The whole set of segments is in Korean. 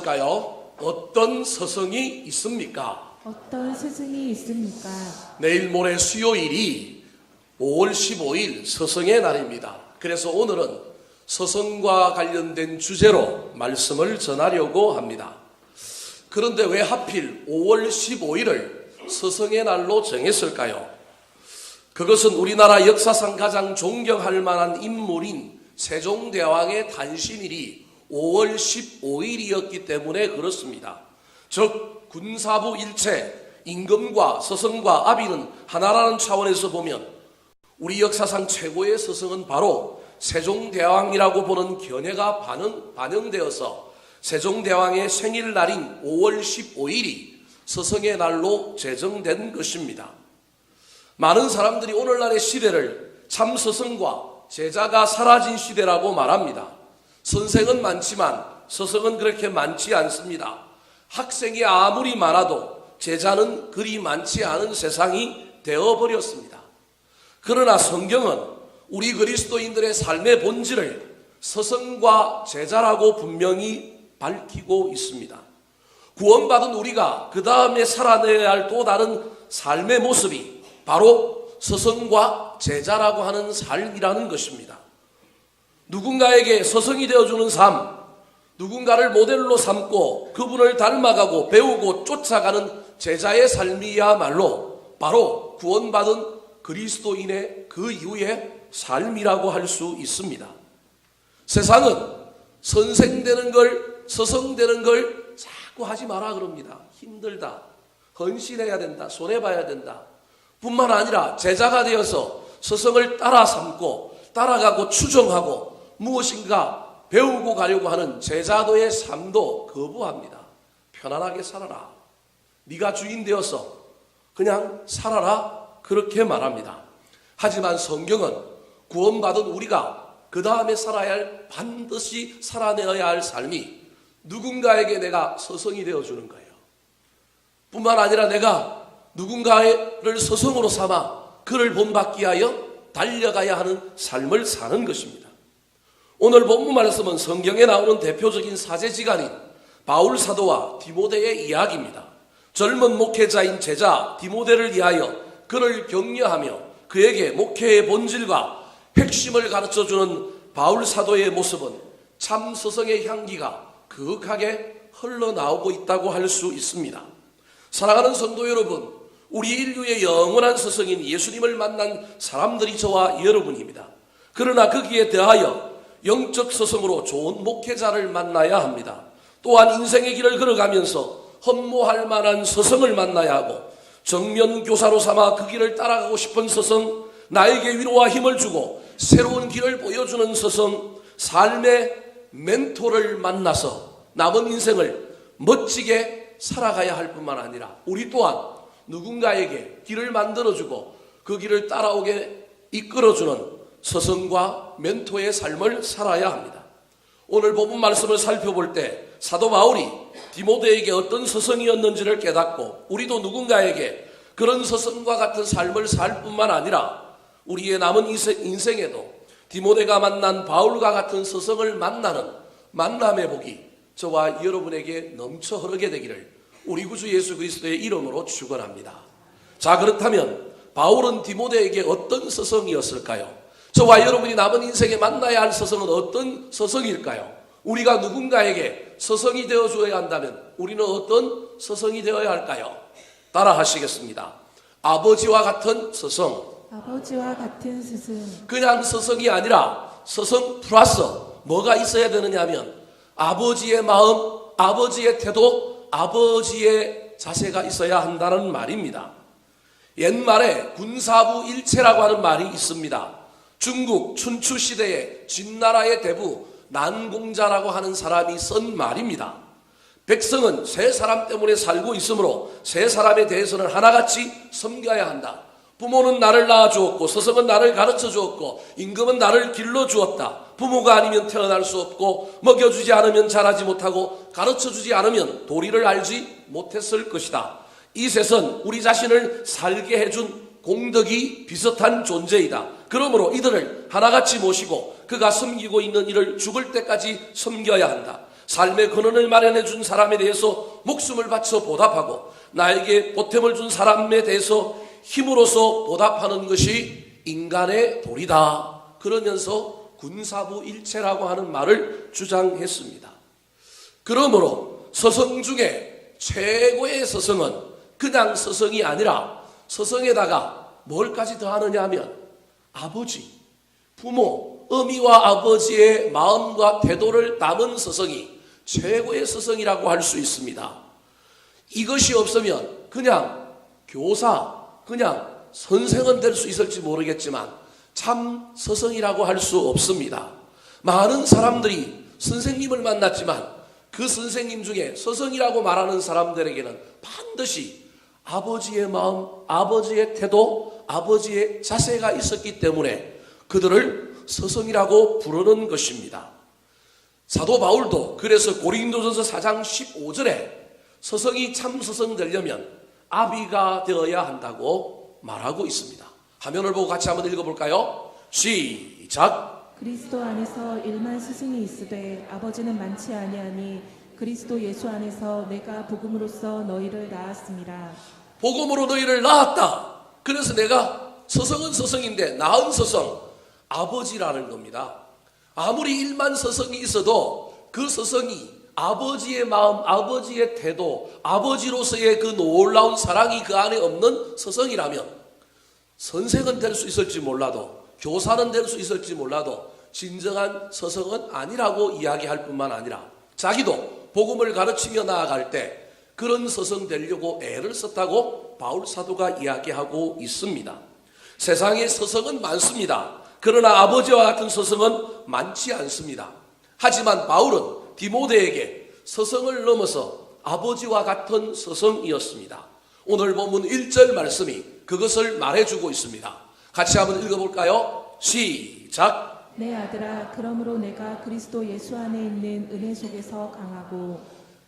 있을까요? 어떤 서성이 있습니까? 어떤 스승이 있습니까? 내일 모레 수요일이 5월 15일 서성의 날입니다. 그래서 오늘은 서성과 관련된 주제로 말씀을 전하려고 합니다. 그런데 왜 하필 5월 15일을 서성의 날로 정했을까요? 그것은 우리나라 역사상 가장 존경할 만한 인물인 세종대왕의 탄신일이 5월 15일이었기 때문에 그렇습니다. 즉 군사부 일체, 임금과 서성과 아비는 하나라는 차원에서 보면 우리 역사상 최고의 서성은 바로 세종대왕이라고 보는 견해가 반영되어서 세종대왕의 생일날인 5월 15일이 서성의 날로 제정된 것입니다. 많은 사람들이 오늘날의 시대를 참 서성과 제자가 사라진 시대라고 말합니다. 선생은 많지만 서성은 그렇게 많지 않습니다. 학생이 아무리 많아도 제자는 그리 많지 않은 세상이 되어버렸습니다. 그러나 성경은 우리 그리스도인들의 삶의 본질을 서성과 제자라고 분명히 밝히고 있습니다. 구원받은 우리가 그 다음에 살아내야 할 또 다른 삶의 모습이 바로 서성과 제자라고 하는 삶이라는 것입니다. 누군가에게 서성이 되어주는 삶, 누군가를 모델로 삼고 그분을 닮아가고 배우고 쫓아가는 제자의 삶이야말로 바로 구원받은 그리스도인의 그 이후의 삶이라고 할 수 있습니다. 세상은 선생되는 걸, 서성되는 걸 자꾸 하지 마라 그럽니다. 힘들다, 헌신해야 된다, 손해봐야 된다. 뿐만 아니라 제자가 되어서 서성을 따라 삼고 따라가고 추종하고 무엇인가 배우고 가려고 하는 제자도의 삶도 거부합니다. 편안하게 살아라. 네가 주인 되어서 그냥 살아라. 그렇게 말합니다. 하지만 성경은 구원받은 우리가 그 다음에 살아야 할, 반드시 살아내어야 할 삶이 누군가에게 내가 서성이 되어주는 거예요. 뿐만 아니라 내가 누군가를 서성으로 삼아 그를 본받기 하여 달려가야 하는 삶을 사는 것입니다. 오늘 본문 말씀은 성경에 나오는 대표적인 사제지간인 바울 사도와 디모데의 이야기입니다. 젊은 목회자인 제자 디모데를 위하여 그를 격려하며 그에게 목회의 본질과 핵심을 가르쳐주는 바울 사도의 모습은 참 서성의 향기가 그윽하게 흘러나오고 있다고 할 수 있습니다. 사랑하는 성도 여러분, 우리 인류의 영원한 서성인 예수님을 만난 사람들이 저와 여러분입니다. 그러나 거기에 더하여 영적 서성으로 좋은 목회자를 만나야 합니다. 또한 인생의 길을 걸어가면서 헌모할 만한 서성을 만나야 하고 정면 교사로 삼아 그 길을 따라가고 싶은 서성, 나에게 위로와 힘을 주고 새로운 길을 보여주는 서성, 삶의 멘토를 만나서 남은 인생을 멋지게 살아가야 할 뿐만 아니라 우리 또한 누군가에게 길을 만들어주고 그 길을 따라오게 이끌어주는 서성과 멘토의 삶을 살아야 합니다. 오늘 본문 말씀을 살펴볼 때 사도 바울이 디모데에게 어떤 서성이었는지를 깨닫고 우리도 누군가에게 그런 서성과 같은 삶을 살 뿐만 아니라 우리의 남은 인생에도 디모데가 만난 바울과 같은 서성을 만나는 만남의 복이 저와 여러분에게 넘쳐 흐르게 되기를 우리 구주 예수 그리스도의 이름으로 축원합니다. 자, 그렇다면 바울은 디모데에게 어떤 서성이었을까요? 저와 여러분이 남은 인생에 만나야 할 서성은 어떤 서성일까요? 우리가 누군가에게 서성이 되어줘야 한다면 우리는 어떤 서성이 되어야 할까요? 따라 하시겠습니다. 아버지와 같은 서성. 아버지와 같은 스승. 그냥 서성이 아니라 서성 플러스 뭐가 있어야 되느냐 하면 아버지의 마음, 아버지의 태도, 아버지의 자세가 있어야 한다는 말입니다. 옛말에 군사부 일체라고 하는 말이 있습니다. 중국 춘추 시대의 진나라의 대부 난공자라고 하는 사람이 쓴 말입니다. 백성은 세 사람 때문에 살고 있으므로 세 사람에 대해서는 하나같이 섬겨야 한다. 부모는 나를 낳아주었고 서성은 나를 가르쳐주었고 임금은 나를 길러주었다. 부모가 아니면 태어날 수 없고 먹여주지 않으면 자라지 못하고 가르쳐주지 않으면 도리를 알지 못했을 것이다. 이 셋은 우리 자신을 살게 해준 공덕이 비슷한 존재이다. 그러므로 이들을 하나같이 모시고 그가 섬기고 있는 일을 죽을 때까지 섬겨야 한다. 삶의 근원을 마련해 준 사람에 대해서 목숨을 바쳐 보답하고 나에게 보탬을 준 사람에 대해서 힘으로써 보답하는 것이 인간의 도리다. 그러면서 군사부 일체라고 하는 말을 주장했습니다. 그러므로 서성 중에 최고의 서성은 그냥 서성이 아니라 서성에다가 뭘까지 더하느냐 하면 아버지, 부모, 어미와 아버지의 마음과 태도를 담은 서성이 최고의 서성이라고 할 수 있습니다. 이것이 없으면 그냥 교사, 그냥 선생은 될 수 있을지 모르겠지만 참 서성이라고 할 수 없습니다. 많은 사람들이 선생님을 만났지만 그 선생님 중에 서성이라고 말하는 사람들에게는 반드시 아버지의 마음, 아버지의 태도, 아버지의 자세가 있었기 때문에 그들을 서성이라고 부르는 것입니다. 사도 바울도 그래서 고린도전서 4장 15절에 서성이 참 서성 되려면 아비가 되어야 한다고 말하고 있습니다. 화면을 보고 같이 한번 읽어볼까요? 시작. 그리스도 안에서 일만 스승이 있으되 아버지는 많지 아니하니 그리스도 예수 안에서 내가 복음으로써 너희를 낳았습니다. 복음으로 너희를 낳았다. 그래서 내가 서성은 서성인데 낳은 서성, 아버지라는 겁니다. 아무리 일만 서성이 있어도 그 서성이 아버지의 마음, 아버지의 태도, 아버지로서의 그 놀라운 사랑이 그 안에 없는 서성이라면 선생은 될 수 있을지 몰라도 교사는 될 수 있을지 몰라도 진정한 서성은 아니라고 이야기할 뿐만 아니라 자기도 복음을 가르치며 나아갈 때 그런 서성 되려고 애를 썼다고 바울 사도가 이야기하고 있습니다. 세상에 서성은 많습니다. 그러나 아버지와 같은 서성은 많지 않습니다. 하지만 바울은 디모데에게 서성을 넘어서 아버지와 같은 서성이었습니다. 오늘 본문 1절 말씀이 그것을 말해주고 있습니다. 같이 한번 읽어볼까요? 시작. 내 아들아, 그러므로 내가 그리스도 예수 안에 있는 은혜 속에서 강하고.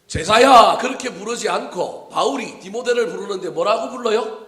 제자야 그렇게 부르지 않고 바울이 디모데를 부르는데 뭐라고 불러요?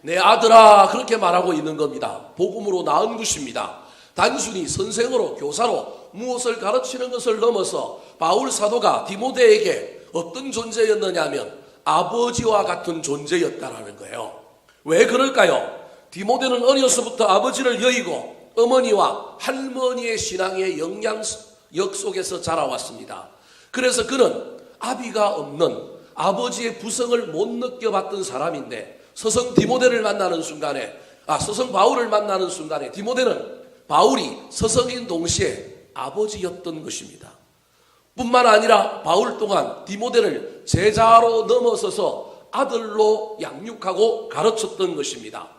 내 아들아 그렇게 말하고 있는 겁니다. 복음으로 낳은 것입니다. 단순히 선생으로 교사로 무엇을 가르치는 것을 넘어서 바울 사도가 디모데에게 어떤 존재였느냐면 아버지와 같은 존재였다라는 거예요. 왜 그럴까요? 디모데는 어려서부터 아버지를 여의고 어머니와 할머니의 신앙의 영향력 속에서 자라왔습니다. 그래서 그는 아비가 없는 아버지의 부성을 못 느껴봤던 사람인데 서성 디모데를 만나는 순간에 서성 바울을 만나는 순간에 디모데는 바울이 서성인 동시에 아버지였던 것입니다. 뿐만 아니라 바울 또한 디모데를 제자로 넘어서서 아들로 양육하고 가르쳤던 것입니다.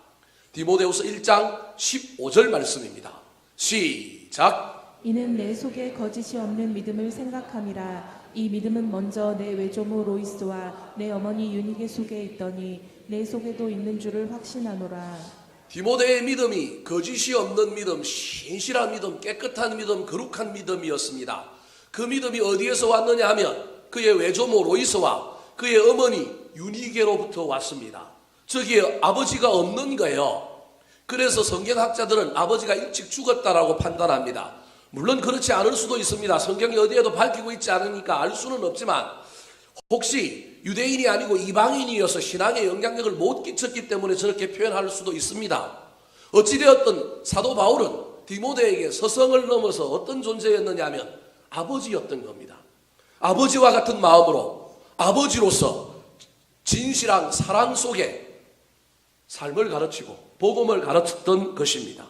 디모데후서 1장 15절 말씀입니다. 시작. 이는 내 속에 거짓이 없는 믿음을 생각함이라. 이 믿음은 먼저 내 외조모 로이스와 내 어머니 유니게 속에 있더니 내 속에도 있는 줄을 확신하노라. 디모데의 믿음이 거짓이 없는 믿음, 신실한 믿음, 깨끗한 믿음, 거룩한 믿음이었습니다. 그 믿음이 어디에서 왔느냐 하면 그의 외조모 로이스와 그의 어머니 유니게로부터 왔습니다. 저기에 아버지가 없는 거예요. 그래서 성경학자들은 아버지가 일찍 죽었다라고 판단합니다. 물론 그렇지 않을 수도 있습니다. 성경이 어디에도 밝히고 있지 않으니까 알 수는 없지만 혹시 유대인이 아니고 이방인이어서 신앙에 영향력을 못 끼쳤기 때문에 저렇게 표현할 수도 있습니다. 어찌되었든 사도 바울은 디모데에게 서성을 넘어서 어떤 존재였느냐 하면 아버지였던 겁니다. 아버지와 같은 마음으로 아버지로서 진실한 사랑 속에 삶을 가르치고 복음을 가르쳤던 것입니다.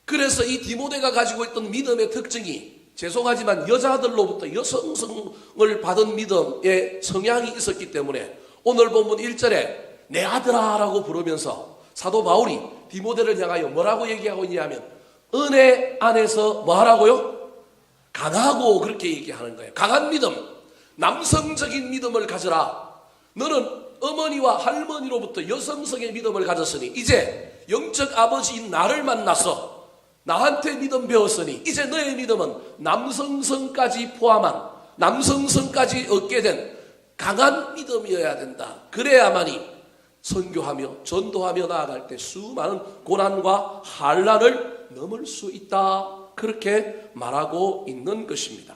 그래서 이 디모데가 가지고 있던 믿음의 특징이 죄송하지만 여자들로부터 여성성을 받은 믿음의 성향이 있었기 때문에 오늘 본문 1절에 내 아들아 라고 부르면서 사도 바울이 디모데를 향하여 뭐라고 얘기하고 있냐면 은혜 안에서 뭐 하라고요? 강하고 그렇게 얘기하는 거예요. 강한 믿음, 남성적인 믿음을 가져라. 너는 어머니와 할머니로부터 여성성의 믿음을 가졌으니 이제 영적 아버지인 나를 만나서 나한테 믿음 배웠으니 이제 너의 믿음은 남성성까지 포함한 남성성까지 얻게 된 강한 믿음이어야 된다. 그래야만이 선교하며 전도하며 나아갈 때 수많은 고난과 환난을 넘을 수 있다. 그렇게 말하고 있는 것입니다.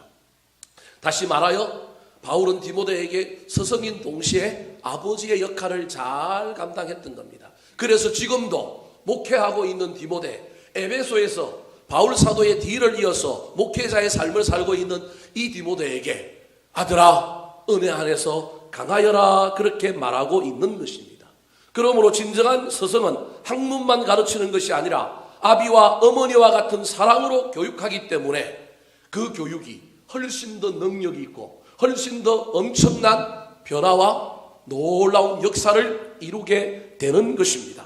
다시 말하여 바울은 디모데에게 스승인 동시에 아버지의 역할을 잘 감당했던 겁니다. 그래서 지금도 목회하고 있는 디모데, 에베소에서 바울 사도의 뒤를 이어서 목회자의 삶을 살고 있는 이 디모데에게 아들아 은혜 안에서 강하여라 그렇게 말하고 있는 것입니다. 그러므로 진정한 스승은 학문만 가르치는 것이 아니라 아비와 어머니와 같은 사랑으로 교육하기 때문에 그 교육이 훨씬 더 능력이 있고 훨씬 더 엄청난 변화와 놀라운 역사를 이루게 되는 것입니다.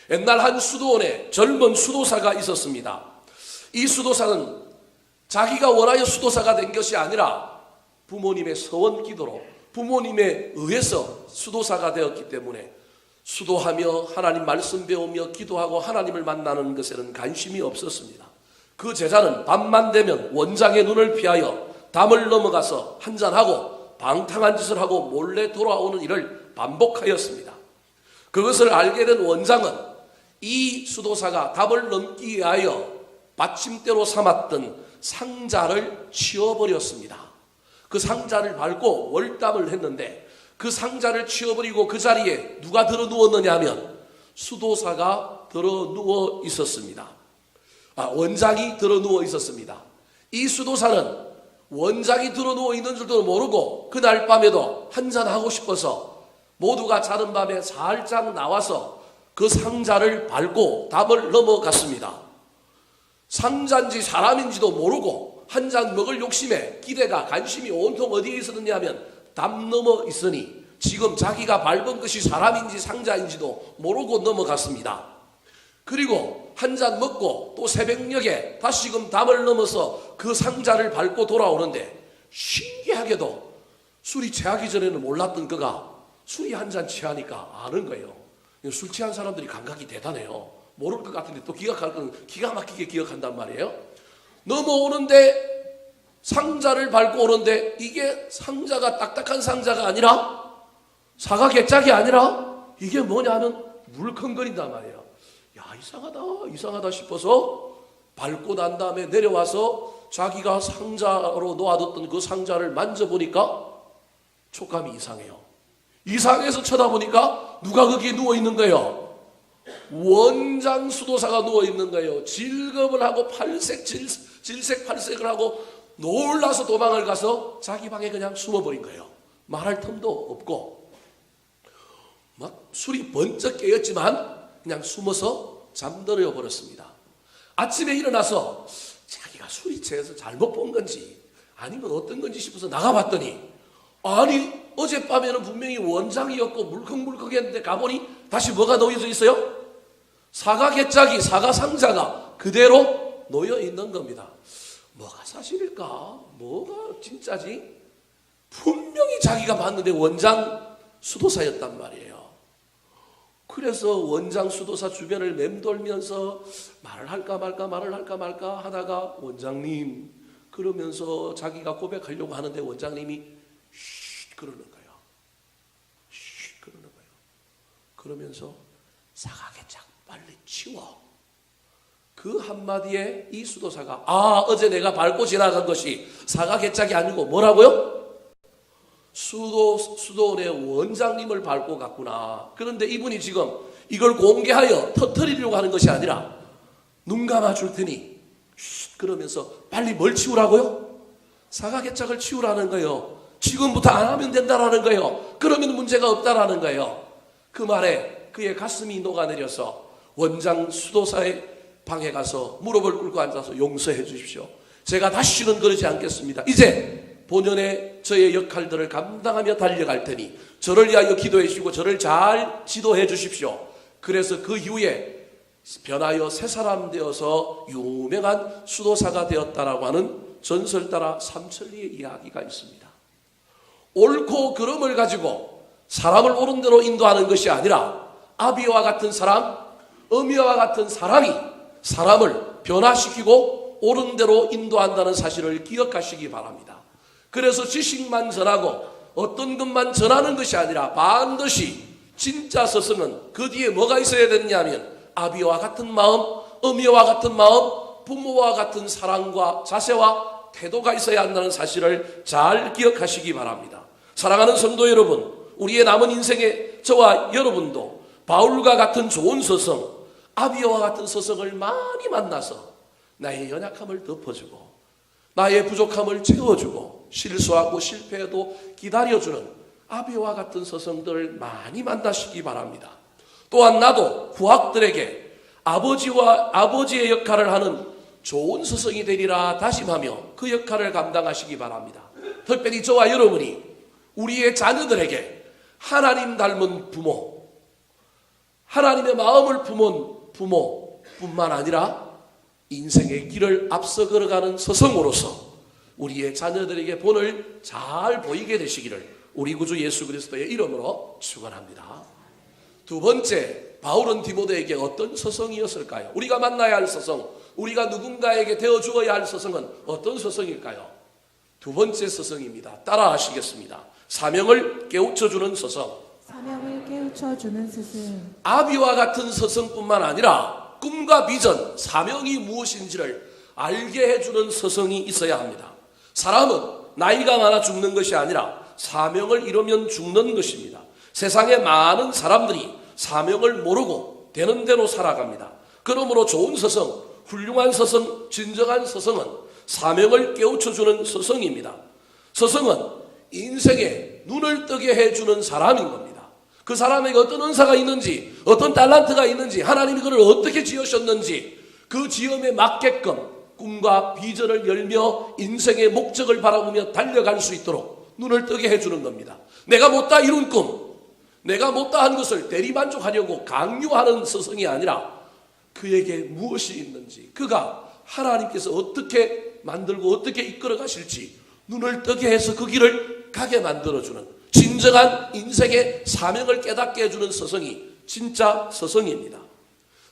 옛날 한 수도원에 젊은 수도사가 있었습니다. 이 수도사는 자기가 원하여 수도사가 된 것이 아니라 부모님의 서원 기도로 부모님에 의해서 수도사가 되었기 때문에 수도하며 하나님 말씀 배우며 기도하고 하나님을 만나는 것에는 관심이 없었습니다. 그 제자는 밤만 되면 원장의 눈을 피하여 담을 넘어가서 한잔하고 방탕한 짓을 하고 몰래 돌아오는 일을 반복하였습니다. 그것을 알게 된 원장은 이 수도사가 담을 넘기 위하여 받침대로 삼았던 상자를 치워버렸습니다. 그 상자를 밟고 월담을 했는데 그 상자를 치워버리고 그 자리에 누가 들어 누웠느냐 하면 수도사가 들어 누워 있었습니다. 원장이 들어 누워 있었습니다. 이 수도사는 원장이 들어 누워 있는 줄도 모르고 그날 밤에도 한잔하고 싶어서 모두가 자는 밤에 살짝 나와서 그 상자를 밟고 담을 넘어갔습니다. 상자인지 사람인지도 모르고 한 잔 먹을 욕심에 기대가 관심이 온통 어디에 있었느냐 하면 담 넘어 있으니 지금 자기가 밟은 것이 사람인지 상자인지도 모르고 넘어갔습니다. 그리고 한 잔 먹고 또 새벽녘에 다시금 담을 넘어서 그 상자를 밟고 돌아오는데 신기하게도 술이 취하기 전에는 몰랐던 그가 술이 한 잔 취하니까 아는 거예요. 술 취한 사람들이 감각이 대단해요. 모를 것 같은데 또 기억할 건 기가 막히게 기억한단 말이에요. 넘어오는데 상자를 밟고 오는데 이게 상자가 딱딱한 상자가 아니라 사과 개짝이 아니라 이게 뭐냐 하면 물컹거린단 말이에요. 야 이상하다 싶어서 밟고 난 다음에 내려와서 자기가 상자로 놓아뒀던 그 상자를 만져보니까 촉감이 이상해요. 이상해서 쳐다보니까 누가 거기에 누워있는 거예요? 원장 수도사가 누워있는 거예요. 질겁을 하고 질색팔색을 하고 놀라서 도망을 가서 자기 방에 그냥 숨어버린 거예요. 말할 틈도 없고 막 술이 번쩍 깨었지만 그냥 숨어서 잠들어 버렸습니다. 아침에 일어나서 자기가 술이 취해서 잘못 본 건지 아니면 어떤 건지 싶어서 나가봤더니 아니 어젯밤에는 분명히 원장이었고 물컹물컹했는데 가보니 다시 뭐가 놓여져 있어요? 사과 개짝이 사과 상자가 그대로 놓여 있는 겁니다. 뭐가 사실일까? 뭐가 진짜지? 분명히 자기가 봤는데 원장 수도사였단 말이에요. 그래서 원장 수도사 주변을 맴돌면서 말을 할까 말까 하다가 원장님 그러면서 자기가 고백하려고 하는데 원장님이 쉿 그러는 거예요. 쉿 그러는 거예요. 그러면서 사과개짝 빨리 치워. 그 한마디에 이 수도사가 어제 내가 밟고 지나간 것이 사과개짝이 아니고 뭐라고요? 수도원의 원장님을 밟고 갔구나. 그런데 이분이 지금 이걸 공개하여 터뜨리려고 하는 것이 아니라 눈 감아줄 테니 쉿 그러면서 빨리 뭘 치우라고요? 사과개짝을 치우라는 거예요. 지금부터 안 하면 된다라는 거예요. 그러면 문제가 없다라는 거예요. 그 말에 그의 가슴이 녹아내려서 원장 수도사의 방에 가서 무릎을 꿇고 앉아서 용서해 주십시오. 제가 다시는 그러지 않겠습니다. 이제 본연의 저의 역할들을 감당하며 달려갈 테니 저를 위하여 기도해 주시고 저를 잘 지도해 주십시오. 그래서 그 이후에 변하여 새 사람 되어서 유명한 수도사가 되었다라고 하는 전설 따라 삼천리의 이야기가 있습니다. 옳고 그름을 가지고 사람을 옳은 대로 인도하는 것이 아니라 아비와 같은 사람, 어미와 같은 사람이 사람을 변화시키고 옳은 대로 인도한다는 사실을 기억하시기 바랍니다. 그래서 지식만 전하고 어떤 것만 전하는 것이 아니라 반드시 진짜 스승은 그 뒤에 뭐가 있어야 되느냐 하면 아비와 같은 마음, 어미와 같은 마음, 부모와 같은 사랑과 자세와 태도가 있어야 한다는 사실을 잘 기억하시기 바랍니다. 사랑하는 성도 여러분, 우리의 남은 인생에 저와 여러분도 바울과 같은 좋은 서성, 아비와 같은 서성을 많이 만나서 나의 연약함을 덮어주고 나의 부족함을 채워주고 실수하고 실패해도 기다려주는 아비와 같은 서성들을 많이 만나시기 바랍니다. 또한 나도 후학들에게 아버지의 역할을 하는 좋은 서성이 되리라 다짐하며 그 역할을 감당하시기 바랍니다. 특별히 저와 여러분이 우리의 자녀들에게 하나님 닮은 부모, 하나님의 마음을 품은 부모뿐만 아니라 인생의 길을 앞서 걸어가는 서성으로서 우리의 자녀들에게 본을 잘 보이게 되시기를 우리 구주 예수 그리스도의 이름으로 축원합니다. 두 번째, 바울은 디모데에게 어떤 서성이었을까요? 우리가 만나야 할 서성, 우리가 누군가에게 되어주어야 할 서성은 어떤 서성일까요? 두 번째 서성입니다. 따라 하시겠습니다. 사명을 깨우쳐주는 서성. 사명을 깨우쳐주는 스승. 아비와 같은 서성뿐만 아니라 꿈과 비전, 사명이 무엇인지를 알게 해주는 서성이 있어야 합니다. 사람은 나이가 많아 죽는 것이 아니라 사명을 이루면 죽는 것입니다. 세상에 많은 사람들이 사명을 모르고 되는 대로 살아갑니다. 그러므로 좋은 서성, 훌륭한 서성, 진정한 서성은 사명을 깨우쳐주는 서성입니다. 서성은 인생에 눈을 뜨게 해주는 사람인 겁니다. 그 사람에게 어떤 은사가 있는지, 어떤 달란트가 있는지, 하나님이 그를 어떻게 지으셨는지 그 지음에 맞게끔 꿈과 비전을 열며 인생의 목적을 바라보며 달려갈 수 있도록 눈을 뜨게 해주는 겁니다. 내가 못다 이룬 꿈, 내가 못다한 것을 대리만족하려고 강요하는 서성이 아니라 그에게 무엇이 있는지, 그가 하나님께서 어떻게 만들고 어떻게 이끌어 가실지 눈을 뜨게 해서 그 길을 가게 만들어주는 진정한 인생의 사명을 깨닫게 해주는 서성이 진짜 서성입니다.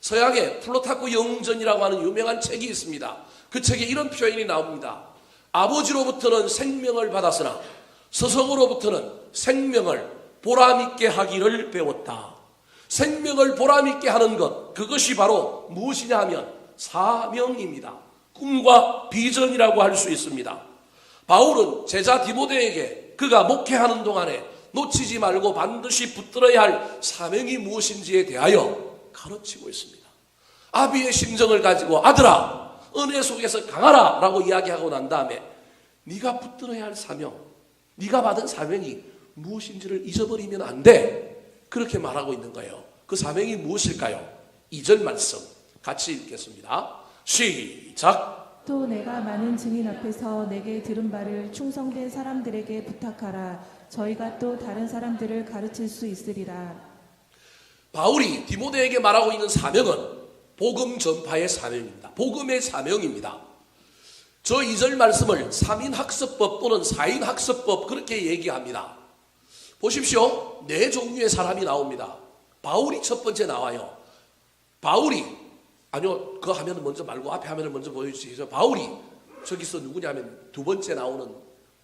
서양의 플루타크 영웅전이라고 하는 유명한 책이 있습니다. 그 책에 이런 표현이 나옵니다. 아버지로부터는 생명을 받았으나 서성으로부터는 생명을 보람있게 하기를 배웠다. 생명을 보람있게 하는 것, 그것이 바로 무엇이냐 하면 사명입니다. 꿈과 비전이라고 할 수 있습니다. 바울은 제자 디모데에게 그가 목회하는 동안에 놓치지 말고 반드시 붙들어야 할 사명이 무엇인지에 대하여 가르치고 있습니다. 아비의 심정을 가지고 아들아 은혜 속에서 강하라 라고 이야기하고 난 다음에 네가 붙들어야 할 사명, 네가 받은 사명이 무엇인지를 잊어버리면 안 돼, 그렇게 말하고 있는 거예요. 그 사명이 무엇일까요? 2절 말씀 같이 읽겠습니다. 시작. 또 내가 많은 증인 앞에서 내게 들은 바를 충성된 사람들에게 부탁하라. 저희가 또 다른 사람들을 가르칠 수 있으리라. 바울이 디모데에게 말하고 있는 사명은 복음 전파의 사명입니다. 복음의 사명입니다. 저 2절 말씀을 3인 학습법 또는 4인 학습법 그렇게 얘기합니다. 보십시오. 4종류의 사람이 나옵니다. 바울이 첫 번째 나와요. 아니요, 그 화면을 먼저 말고 앞에 화면을 먼저 보여주시죠. 바울이 저기서 누구냐면 두 번째 나오는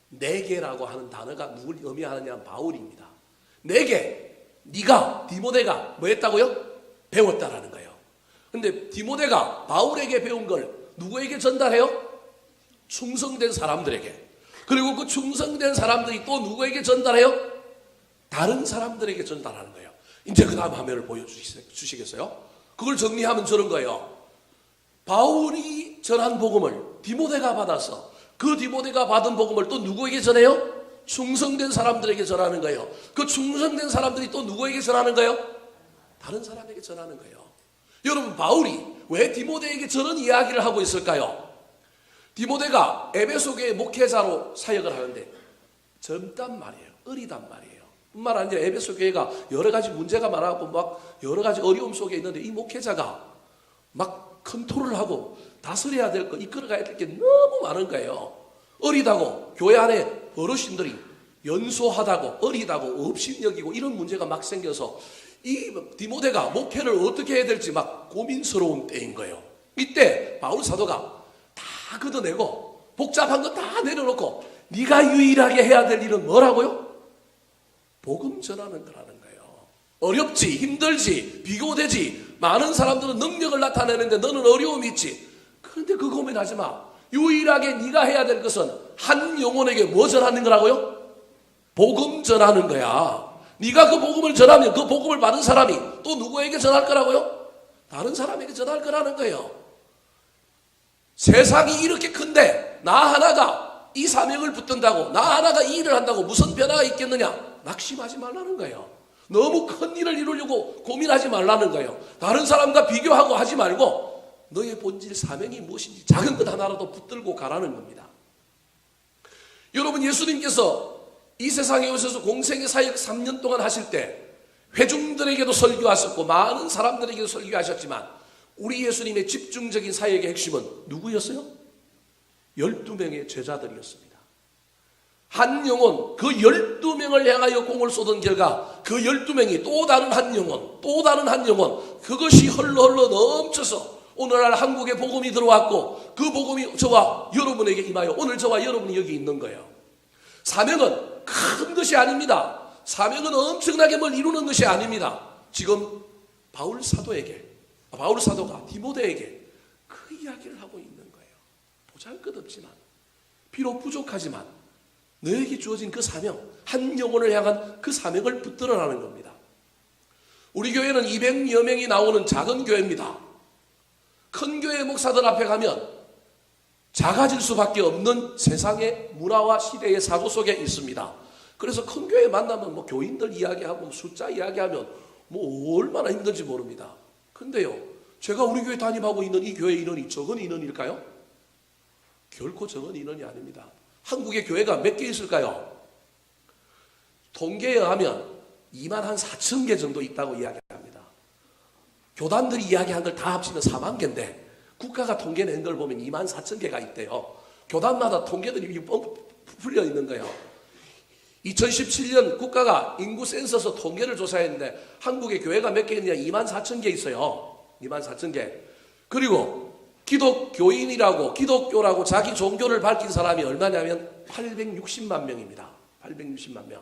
내게라고 하는 단어가 누굴 의미하느냐, 바울입니다. 내게, 네가, 디모데가 뭐 했다고요? 배웠다라는 거예요. 근데 디모데가 바울에게 배운 걸 누구에게 전달해요? 충성된 사람들에게. 그리고 그 충성된 사람들이 또 누구에게 전달해요? 다른 사람들에게 전달하는 거예요. 이제 그 다음 화면을 보여주시겠어요? 그걸 정리하면 저런 거예요. 바울이 전한 복음을 디모데가 받아서 그 디모데가 받은 복음을 또 누구에게 전해요? 충성된 사람들에게 전하는 거예요. 그 충성된 사람들이 또 누구에게 전하는 거예요? 다른 사람에게 전하는 거예요. 여러분, 바울이 왜 디모데에게 저런 이야기를 하고 있을까요? 디모데가 에베소 교회 목회자로 사역을 하는데 젊단 말이에요. 어리단 말이에요. 뿐만 아니라 에베소 교회가 여러 가지 문제가 많아갖고 막 여러 가지 어려움 속에 있는데 이 목회자가 막 컨트롤을 하고 다스려야 될 거, 이끌어가야 될 게 너무 많은 거예요. 어리다고 교회 안에 어르신들이 연소하다고 어리다고 업신여기고 이런 문제가 막 생겨서 이 디모데가 목회를 어떻게 해야 될지 막 고민스러운 때인 거예요. 이때 바울 사도가 다 걷어내고 복잡한 거 다 내려놓고 네가 유일하게 해야 될 일은 뭐라고요? 복음 전하는 거라는 거예요. 어렵지, 힘들지, 비교되지, 많은 사람들은 능력을 나타내는데 너는 어려움이 있지. 그런데 그 고민하지 마. 유일하게 네가 해야 될 것은 한 영혼에게 뭐 전하는 거라고요? 복음 전하는 거야. 네가 그 복음을 전하면 그 복음을 받은 사람이 또 누구에게 전할 거라고요? 다른 사람에게 전할 거라는 거예요. 세상이 이렇게 큰데 나 하나가 이 사명을 붙든다고, 나 하나가 이 일을 한다고 무슨 변화가 있겠느냐? 낙심하지 말라는 거예요. 너무 큰 일을 이루려고 고민하지 말라는 거예요. 다른 사람과 비교하고 하지 말고 너의 본질 사명이 무엇인지 작은 것 하나라도 붙들고 가라는 겁니다. 여러분, 예수님께서 이 세상에 오셔서 공생의 사역 3년 동안 하실 때 회중들에게도 설교하셨고 많은 사람들에게도 설교하셨지만 우리 예수님의 집중적인 사역의 핵심은 누구였어요? 12명의 제자들이었습니다. 한 영혼, 그 12명을 향하여 공을 쏟은 결과 그 12명이 또 다른 한 영혼, 또 다른 한 영혼, 그것이 흘러 넘쳐서 오늘날 한국에 복음이 들어왔고 그 복음이 저와 여러분에게 임하여 오늘 저와 여러분이 여기 있는 거예요. 사명은 큰 것이 아닙니다. 사명은 엄청나게 뭘 이루는 것이 아닙니다. 지금 바울 사도가 디모데에게 그 이야기를 하고 있는 거예요. 보잘것없지만 비록 부족하지만 너에게 주어진 그 사명, 한 영혼을 향한 그 사명을 붙들어라는 겁니다. 우리 교회는 200여 명이 나오는 작은 교회입니다. 큰 교회 목사들 앞에 가면 작아질 수밖에 없는 세상의 문화와 시대의 사고 속에 있습니다. 그래서 큰 교회 만나면 뭐 교인들 이야기하고 숫자 이야기하면 뭐 얼마나 힘든지 모릅니다. 근데요, 제가 우리 교회 담임하고 있는 이 교회 인원이 적은 인원일까요? 결코 적은 인원이 아닙니다. 한국의 교회가 몇 개 있을까요? 통계에 의하면 2만 한 4천 개 정도 있다고 이야기합니다. 교단들이 이야기한 걸 다 합치면 4만 개인데 국가가 통계 낸 걸 보면 2만 4천 개가 있대요. 교단마다 통계들이 풀려 있는 거예요. 2017년 국가가 인구 센서스 통계를 조사했는데 한국의 교회가 몇 개 있느냐? 2만 4천 개 있어요. 2만 4천 개. 그리고 기독교라고 자기 종교를 밝힌 사람이 얼마냐면 860만 명입니다. 860만 명.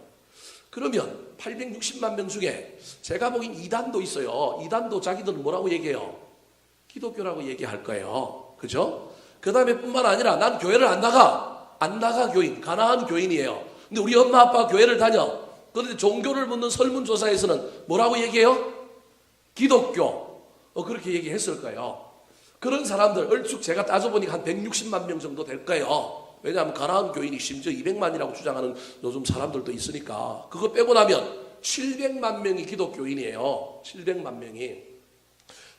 그러면 860만 명 중에 제가 보기엔 이단도 있어요. 이단도 자기들은 뭐라고 얘기해요? 기독교라고 얘기할 거예요. 그죠? 그 다음에 뿐만 아니라 난 교회를 안 나가 교인, 가난한 교인이에요. 근데 우리 엄마 아빠 교회를 다녀. 그런데 종교를 묻는 설문조사에서는 뭐라고 얘기해요? 기독교. 그렇게 얘기했을 거예요. 그런 사람들 얼추 제가 따져보니까 한 160만 명 정도 될 거예요. 왜냐하면 가나안 교인이 심지어 200만이라고 주장하는 요즘 사람들도 있으니까. 그거 빼고 나면 700만 명이 기독교인이에요. 700만 명이.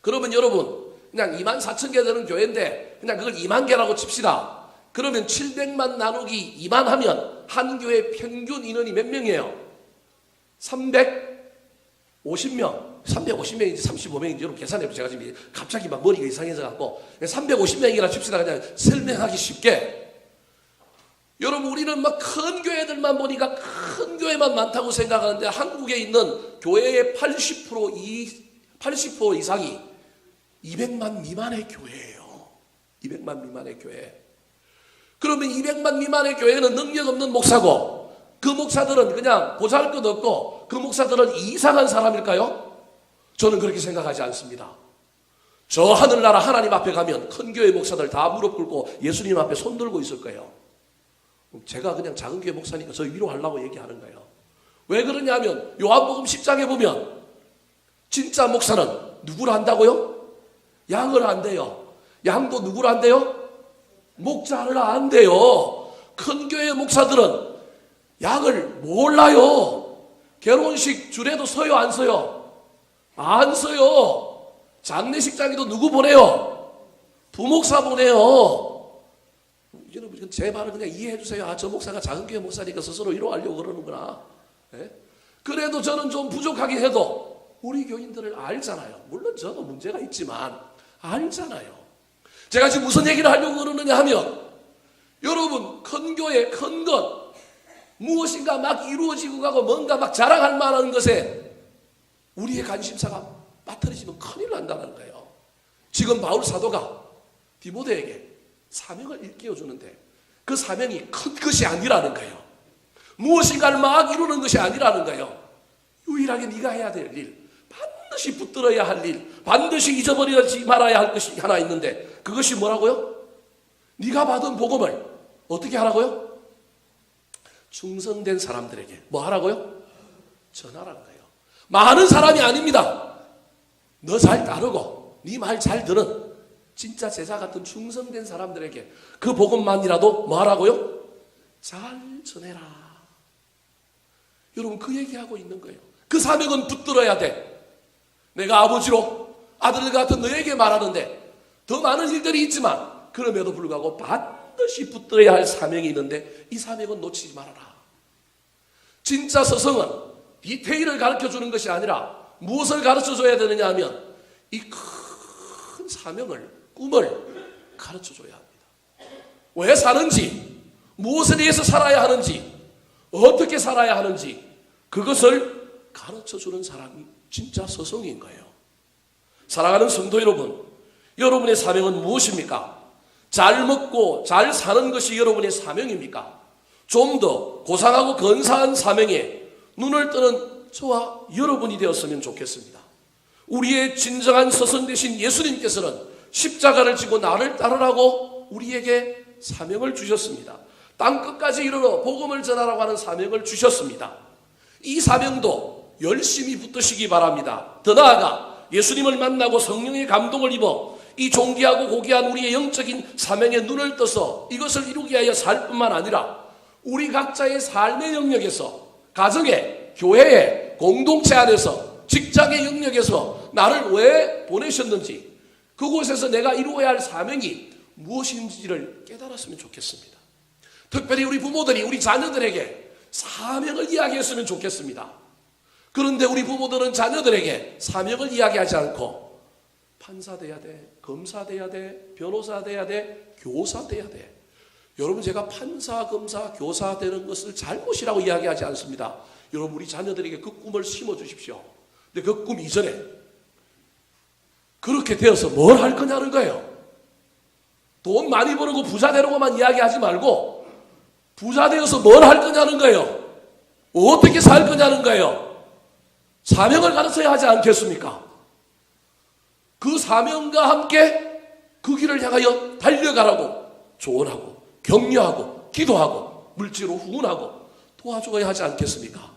그러면 여러분 그냥 2만 4천 개 되는 교회인데 그냥 그걸 2만 개라고 칩시다. 그러면 700만 나누기 2만 하면 한 교회 평균 인원이 몇 명이에요? 350명. 350명인지 35명인지 여러분 계산해보세요. 제가 지금 갑자기 막 머리가 이상해져 갖고 350명이라 칩시다. 그냥 설명하기 쉽게. 여러분 우리는 막 큰 교회들만 보니까 큰 교회만 많다고 생각하는데 한국에 있는 교회의 80% 이상이 200만 미만의 교회예요. 200만 미만의 교회. 그러면 200만 미만의 교회는 능력 없는 목사고 그 목사들은 그냥 보잘것없고 그 목사들은 이상한 사람일까요? 저는 그렇게 생각하지 않습니다. 저 하늘나라 하나님 앞에 가면 큰 교회 목사들 다 무릎 꿇고 예수님 앞에 손 들고 있을 거예요. 제가 그냥 작은 교회 목사니까 저 위로하려고 얘기하는 거예요. 왜 그러냐면 요한복음 10장에 보면 진짜 목사는 누구를 한다고요? 양을 한대요. 양도 누구를 한대요? 목자를 한대요. 큰 교회 목사들은 양을 몰라요. 결혼식 줄에도 서요, 안 서요? 안 서요. 장례식장에도 누구 보내요? 부목사 보내요. 여러분 제 말을 그냥 이해해 주세요. 아, 저 목사가 작은 교회 목사니까 스스로 위로하려고 그러는구나. 네? 그래도 저는 좀 부족하긴 해도 우리 교인들을 알잖아요. 물론 저도 문제가 있지만 알잖아요. 제가 지금 무슨 얘기를 하려고 그러느냐 하면 여러분 큰 교회 큰 것 무엇인가 막 이루어지고 가고 뭔가 막 자랑할 만한 것에 우리의 관심사가 빠뜨려지면 큰일 난다는 거예요. 지금 바울 사도가 디모데에게 사명을 일깨워주는데 그 사명이 큰 것이 아니라는 거예요. 무엇인가를 막 이루는 것이 아니라는 거예요. 유일하게 네가 해야 될 일, 반드시 붙들어야 할 일, 반드시 잊어버리지 말아야 할 것이 하나 있는데 그것이 뭐라고요? 네가 받은 복음을 어떻게 하라고요? 충성된 사람들에게 뭐 하라고요? 전하라는 거예요. 많은 사람이 아닙니다. 너 잘 따르고 네 말 잘 들은 진짜 제자 같은 충성된 사람들에게 그 복음만이라도 뭐 하라고요? 잘 전해라. 여러분 그 얘기하고 있는 거예요. 그 사명은 붙들어야 돼. 내가 아버지로 아들 같은 너에게 말하는데 더 많은 일들이 있지만 그럼에도 불구하고 반드시 붙들어야 할 사명이 있는데 이 사명은 놓치지 말아라. 진짜 서성은 디테일을 가르쳐주는 것이 아니라 무엇을 가르쳐줘야 되느냐 하면 이 큰 사명을, 꿈을 가르쳐줘야 합니다. 왜 사는지, 무엇에 대해서 살아야 하는지, 어떻게 살아야 하는지 그것을 가르쳐주는 사람이 진짜 서성인 거예요. 사랑하는 성도 여러분, 여러분의 사명은 무엇입니까? 잘 먹고 잘 사는 것이 여러분의 사명입니까? 좀 더 고상하고 근사한 사명에 눈을 뜨는 저와 여러분이 되었으면 좋겠습니다. 우리의 진정한 스승 되신 예수님께서는 십자가를 지고 나를 따르라고 우리에게 사명을 주셨습니다. 땅끝까지 이르러 복음을 전하라고 하는 사명을 주셨습니다. 이 사명도 열심히 붙드시기 바랍니다. 더 나아가 예수님을 만나고 성령의 감동을 입어 이 존귀하고 고귀한 우리의 영적인 사명에 눈을 떠서 이것을 이루기 위하여 살 뿐만 아니라 우리 각자의 삶의 영역에서, 가정에, 교회에, 공동체 안에서, 직장의 영역에서 나를 왜 보내셨는지, 그곳에서 내가 이루어야 할 사명이 무엇인지를 깨달았으면 좋겠습니다. 특별히 우리 부모들이 우리 자녀들에게 사명을 이야기했으면 좋겠습니다. 그런데 우리 부모들은 자녀들에게 사명을 이야기하지 않고 판사 돼야 돼, 검사 돼야 돼, 변호사 돼야 돼, 교사 돼야 돼. 여러분 제가 판사, 검사, 교사 되는 것을 잘못이라고 이야기하지 않습니다. 여러분 우리 자녀들에게 그 꿈을 심어주십시오. 근데 그 꿈 이전에 그렇게 되어서 뭘 할 거냐는 거예요. 돈 많이 벌고 부자 되려고만 이야기하지 말고 부자 되어서 뭘 할 거냐는 거예요. 어떻게 살 거냐는 거예요. 사명을 가르쳐야 하지 않겠습니까? 그 사명과 함께 그 길을 향하여 달려가라고 조언하고 격려하고 기도하고 물질로 후원하고 도와줘야 하지 않겠습니까?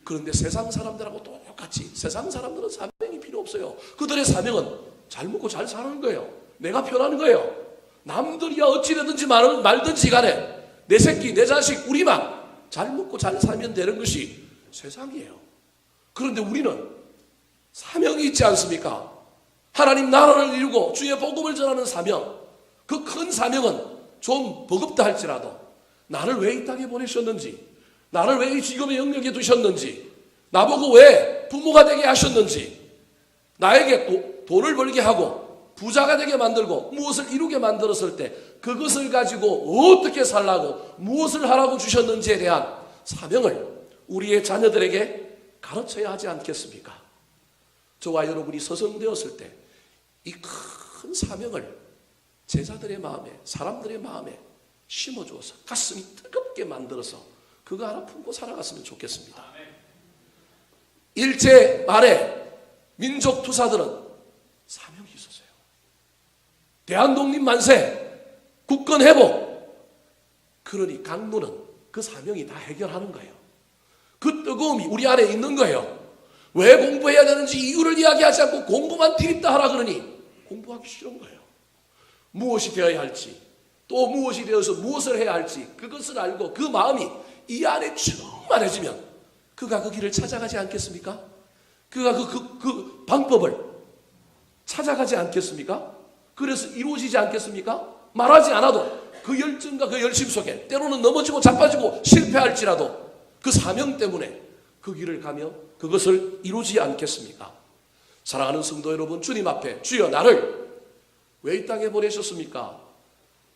그런데 세상 사람들하고 똑같이 세상 사람들은 사명이 필요 없어요. 그들의 사명은 잘 먹고 잘 사는 거예요. 내가 편한 거예요. 남들이야 어찌되든지 말든지 간에 내 새끼 내 자식 우리만 잘 먹고 잘 살면 되는 것이 세상이에요. 그런데 우리는 사명이 있지 않습니까? 하나님 나라를 이루고 주의 복음을 전하는 사명, 그 큰 사명은 좀 버겁다 할지라도 나를 왜 이 땅에 보내셨는지, 나를 왜 이 직업의 영역에 두셨는지, 나보고 왜 부모가 되게 하셨는지, 나에게 돈을 벌게 하고 부자가 되게 만들고 무엇을 이루게 만들었을 때 그것을 가지고 어떻게 살라고 무엇을 하라고 주셨는지에 대한 사명을 우리의 자녀들에게 가르쳐야 하지 않겠습니까? 저와 여러분이 서성되었을 때 이 큰 사명을 제자들의 마음에, 사람들의 마음에 심어주어서 가슴이 뜨겁게 만들어서 그거 하나 품고 살아갔으면 좋겠습니다. 일제 말에 민족 투사들은 사명이 있었어요. 대한독립 만세, 국권 회복. 그러니 강론은 그 사명이 다 해결하는 거예요. 그 뜨거움이 우리 안에 있는 거예요. 왜 공부해야 되는지 이유를 이야기하지 않고 공부만 티립다 하라 그러니 공부하기 싫은 거예요. 무엇이 되어야 할지, 또 무엇이 되어서 무엇을 해야 할지 그것을 알고 그 마음이 이 안에 충만해지면 그가 그 길을 찾아가지 않겠습니까? 그가 그 방법을 찾아가지 않겠습니까? 그래서 이루어지지 않겠습니까? 말하지 않아도 그 열정과 그 열심 속에 때로는 넘어지고 자빠지고 실패할지라도 그 사명 때문에 그 길을 가며 그것을 이루지 않겠습니까? 사랑하는 성도 여러분, 주님 앞에 주여 나를 왜 이 땅에 보내셨습니까?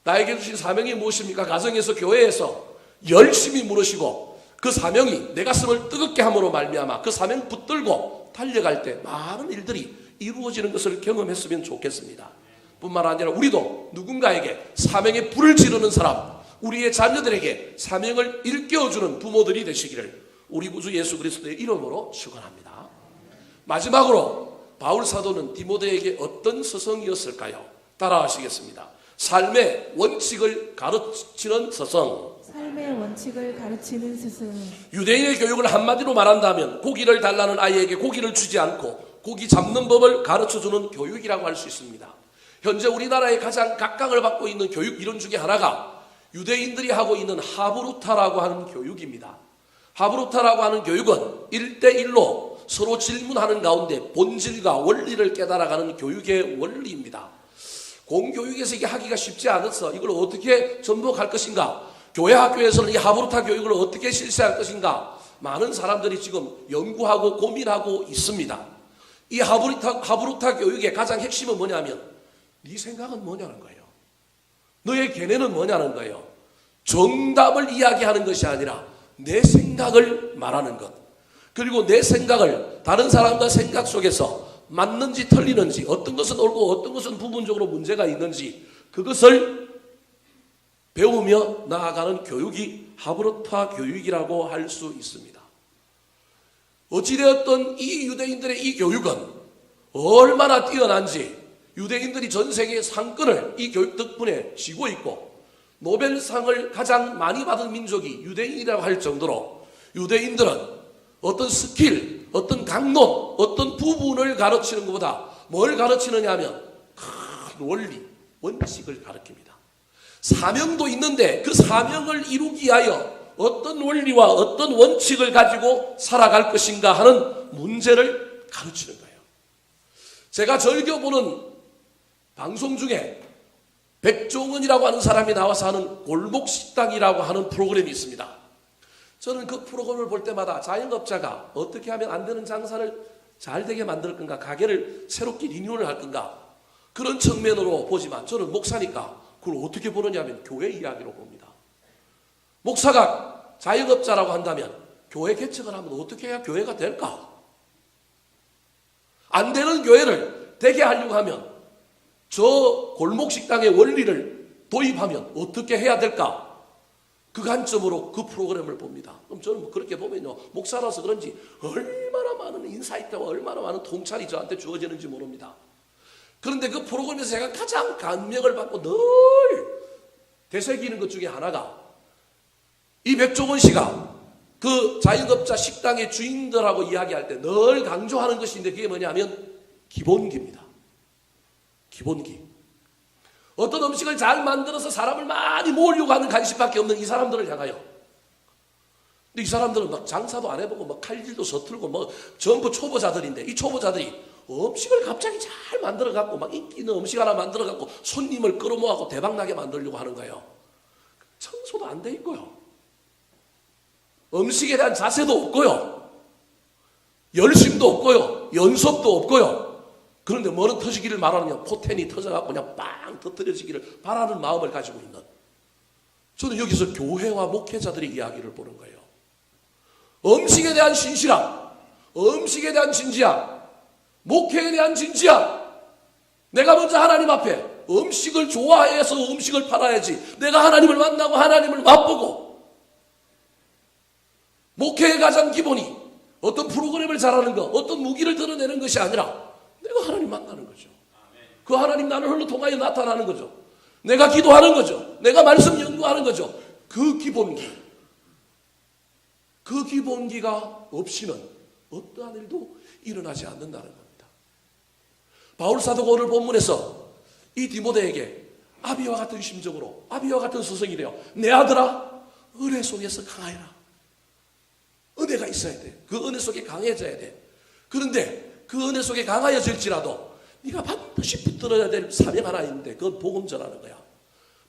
나에게 주신 사명이 무엇입니까? 가정에서 교회에서 열심히 물으시고 그 사명이 내 가슴을 뜨겁게 함으로 말미암아 그 사명 붙들고 달려갈 때 많은 일들이 이루어지는 것을 경험했으면 좋겠습니다. 뿐만 아니라 우리도 누군가에게 사명의 불을 지르는 사람, 우리의 자녀들에게 사명을 일깨워주는 부모들이 되시기를 우리 구주 예수 그리스도의 이름으로 축원합니다. 마지막으로 바울 사도는 디모데에게 어떤 서성이었을까요? 따라하시겠습니다. 삶의 원칙을 가르치는 스승. 삶의 원칙을 가르치는 스승. 유대인의 교육을 한마디로 말한다면 고기를 달라는 아이에게 고기를 주지 않고 고기 잡는 법을 가르쳐주는 교육이라고 할 수 있습니다. 현재 우리나라에 가장 각광을 받고 있는 교육 이론 중에 하나가 유대인들이 하고 있는 하브루타라고 하는 교육입니다. 하브루타라고 하는 교육은 1대1로 서로 질문하는 가운데 본질과 원리를 깨달아가는 교육의 원리입니다. 공교육에서 이게 하기가 쉽지 않아서 이걸 어떻게 전복할 것인가, 교회 학교에서는 이 하브루타 교육을 어떻게 실시할 것인가 많은 사람들이 지금 연구하고 고민하고 있습니다. 이 하브루타 교육의 가장 핵심은 뭐냐면 네 생각은 뭐냐는 거예요. 너의 견해는 뭐냐는 거예요. 정답을 이야기하는 것이 아니라 내 생각을 말하는 것. 그리고 내 생각을 다른 사람과 생각 속에서 맞는지 틀리는지, 어떤 것은 옳고 어떤 것은 부분적으로 문제가 있는지 그것을 배우며 나아가는 교육이 하브루타 교육이라고 할 수 있습니다. 어찌되었든 이 유대인들의 이 교육은 얼마나 뛰어난지 유대인들이 전 세계 상권을 이 교육 덕분에 쥐고 있고 노벨상을 가장 많이 받은 민족이 유대인이라고 할 정도로 유대인들은 어떤 스킬, 어떤 강론, 어떤 부분을 가르치는 것보다 뭘 가르치느냐 하면 큰 원리, 원칙을 가르칩니다. 사명도 있는데 그 사명을 이루기 위하여 어떤 원리와 어떤 원칙을 가지고 살아갈 것인가 하는 문제를 가르치는 거예요. 제가 즐겨 보는 방송 중에 백종원이라고 하는 사람이 나와서 하는 골목식당이라고 하는 프로그램이 있습니다. 저는 그 프로그램을 볼 때마다 자영업자가 어떻게 하면 안 되는 장사를 잘 되게 만들 건가, 가게를 새롭게 리뉴얼을 할 건가, 그런 측면으로 보지만 저는 목사니까 그걸 어떻게 보느냐 하면 교회 이야기로 봅니다. 목사가 자영업자라고 한다면 교회 개척을 하면 어떻게 해야 교회가 될까? 안 되는 교회를 되게 하려고 하면 저 골목식당의 원리를 도입하면 어떻게 해야 될까? 그 관점으로 그 프로그램을 봅니다. 그럼 저는 그렇게 보면요, 목사라서 그런지 얼마나 많은 인사이트와 얼마나 많은 통찰이 저한테 주어지는지 모릅니다. 그런데 그 프로그램에서 제가 가장 감명을 받고 늘 되새기는 것 중에 하나가 이 백종원 씨가 그 자영업자 식당의 주인들하고 이야기할 때 늘 강조하는 것인데 그게 뭐냐면 기본기입니다. 기본기. 어떤 음식을 잘 만들어서 사람을 많이 모으려고 하는 관심밖에 없는 이 사람들을 향하여. 근데 이 사람들은 막 장사도 안 해보고 막 칼질도 서툴고 뭐 전부 초보자들인데 이 초보자들이 음식을 갑자기 잘 만들어갖고 막 인기 있는 음식 하나 만들어갖고 손님을 끌어모아고 대박나게 만들려고 하는 거예요. 청소도 안 돼 있고요. 음식에 대한 자세도 없고요. 열심도 없고요. 연습도 없고요. 그런데 뭐는 터지기를 말하느냐, 포텐이 터져갖고 그냥 빵 터뜨려지기를 바라는 마음을 가지고 있는, 저는 여기서 교회와 목회자들의 이야기를 보는 거예요. 음식에 대한 신실함, 음식에 대한 진지함, 목회에 대한 진지함. 내가 먼저 하나님 앞에 음식을 좋아해서 음식을 팔아야지, 내가 하나님을 만나고 하나님을 맛보고. 목회의 가장 기본이 어떤 프로그램을 잘하는 것, 어떤 무기를 드러내는 것이 아니라 내가 하나님 만나는 거죠. 그 하나님 나를 흘러 통하여 나타나는 거죠. 내가 기도하는 거죠. 내가 말씀 연구하는 거죠. 그 기본기. 그 기본기가 없이는 어떠한 일도 일어나지 않는다는 겁니다. 바울 사도가 오늘 본문에서 이 디모데에게 아비와 같은 심정으로, 아비와 같은 스승이래요. 내 아들아, 은혜 속에서 강하여라. 은혜가 있어야 돼. 그 은혜 속에 강해져야 돼. 그런데 그 은혜 속에 강하여질지라도 네가 반드시 붙들어야 될 사명 하나 있는데 그건 복음 전하는 거야.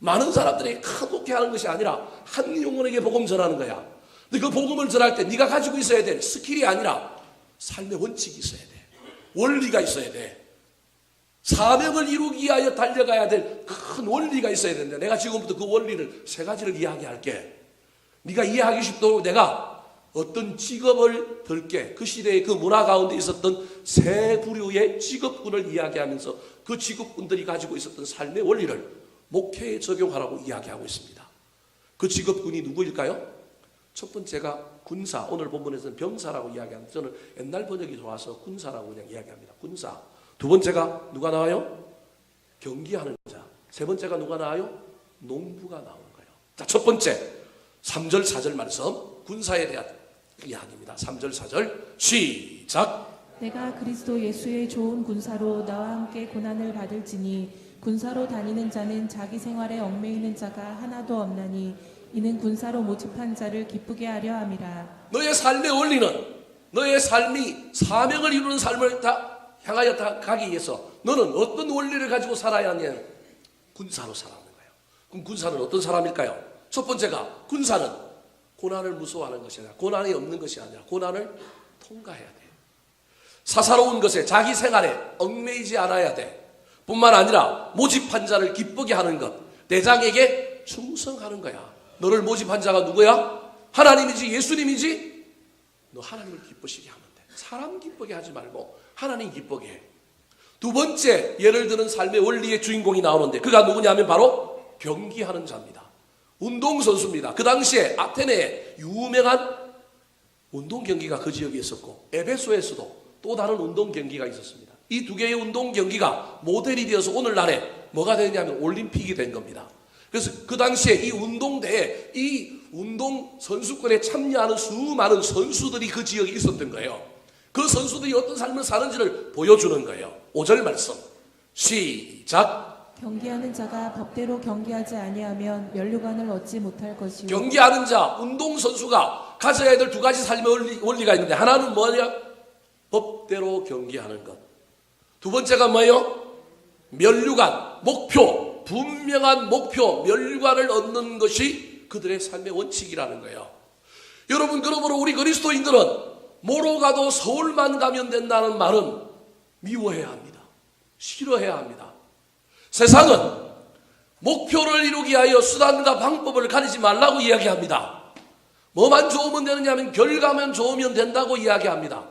많은 사람들이 큰 목회하는 것이 아니라 한 영혼에게 복음 전하는 거야. 근데 그 복음을 전할 때 네가 가지고 있어야 될 스킬이 아니라 삶의 원칙이 있어야 돼. 원리가 있어야 돼. 사명을 이루기 위하여 달려가야 될 큰 원리가 있어야 되는데 내가 지금부터 그 원리를 세 가지를 이야기할게. 네가 이해하기 쉽도록 내가 어떤 직업을 들게, 그 시대의 그 문화 가운데 있었던 세 부류의 직업군을 이야기하면서 그 직업군들이 가지고 있었던 삶의 원리를 목회에 적용하라고 이야기하고 있습니다. 그 직업군이 누구일까요? 첫 번째가 군사, 오늘 본문에서는 병사라고 이야기하는데 저는 옛날 번역이 좋아서 군사라고 그냥 이야기합니다. 군사. 두 번째가 누가 나와요? 경기하는 자. 세 번째가 누가 나와요? 농부가 나오는 거예요. 자, 첫 번째 3절 4절 말씀 군사에 대한 이야기입니다. 3절 4절 시작. 내가 그리스도 예수의 좋은 군사로 나와 함께 고난을 받을지니 군사로 다니는 자는 자기 생활에 얽매이는 자가 하나도 없나니 이는 군사로 모집한 자를 기쁘게 하려 함이라. 너의 삶의 원리는 너의 삶이 사명을 이루는 삶을 향하여 가기 위해서 너는 어떤 원리를 가지고 살아야 하냐? 군사로 살아가는 거예요. 그럼 군사는 어떤 사람일까요? 첫 번째가 군사는 고난을 무서워하는 것이 아니라 고난이 없는 것이 아니라 고난을 통과해야 돼. 사사로운 것에 자기 생활에 얽매이지 않아야 돼. 뿐만 아니라 모집한 자를 기쁘게 하는 것, 대장에게 충성하는 거야. 너를 모집한 자가 누구야? 하나님이지 예수님이지? 너 하나님을 기쁘시게 하면 돼. 사람 기쁘게 하지 말고 하나님 기쁘게 해. 두 번째 예를 드는 삶의 원리의 주인공이 나오는데 그가 누구냐면 바로 경기하는 자입니다. 운동선수입니다. 그 당시에 아테네에 유명한 운동 경기가 그 지역에 있었고 에베소에서도 또 다른 운동 경기가 있었습니다. 이 두 개의 운동 경기가 모델이 되어서 오늘날에 뭐가 되냐면 올림픽이 된 겁니다. 그래서 그 당시에 이 운동대에 이 운동 선수권에 참여하는 수많은 선수들이 그 지역에 있었던 거예요. 그 선수들이 어떤 삶을 사는지를 보여주는 거예요. 5절 말씀 시작. 경기하는 자가 법대로 경기하지 아니하면 면류관을 얻지 못할 것이요. 경기하는 자, 운동선수가 가져야 될 두 가지 삶의 원리가 있는데 하나는 뭐냐? 법대로 경기하는 것. 두 번째가 뭐예요? 면류관, 목표, 분명한 목표, 면류관을 얻는 것이 그들의 삶의 원칙이라는 거예요. 여러분, 그러므로 우리 그리스도인들은 뭐로 가도 서울만 가면 된다는 말은 미워해야 합니다. 싫어해야 합니다. 세상은 목표를 이루기 위하여 수단과 방법을 가리지 말라고 이야기합니다. 뭐만 좋으면 되느냐 하면 결과만 좋으면 된다고 이야기합니다.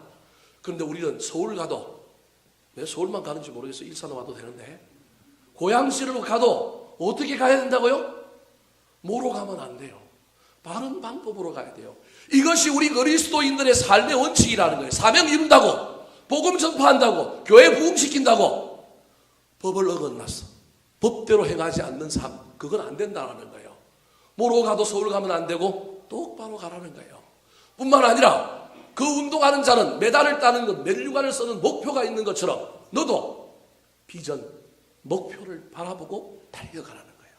그런데 우리는 서울 가도 왜 서울만 가는지 모르겠어요. 일산 와도 되는데 고양시로 가도 어떻게 가야 된다고요? 뭐로 가면 안 돼요. 바른 방법으로 가야 돼요. 이것이 우리 그리스도인들의 삶의 원칙이라는 거예요. 사명 이룬다고, 복음 전파한다고, 교회 부흥시킨다고 법을 어긋났어. 법대로 행하지 않는 삶, 그건 안 된다는 거예요. 뭐로 가도 서울 가면 안 되고 똑바로 가라는 거예요. 뿐만 아니라 그 운동하는 자는 메달을 따는 것, 면류관을 쓰는 목표가 있는 것처럼 너도 비전, 목표를 바라보고 달려가라는 거예요.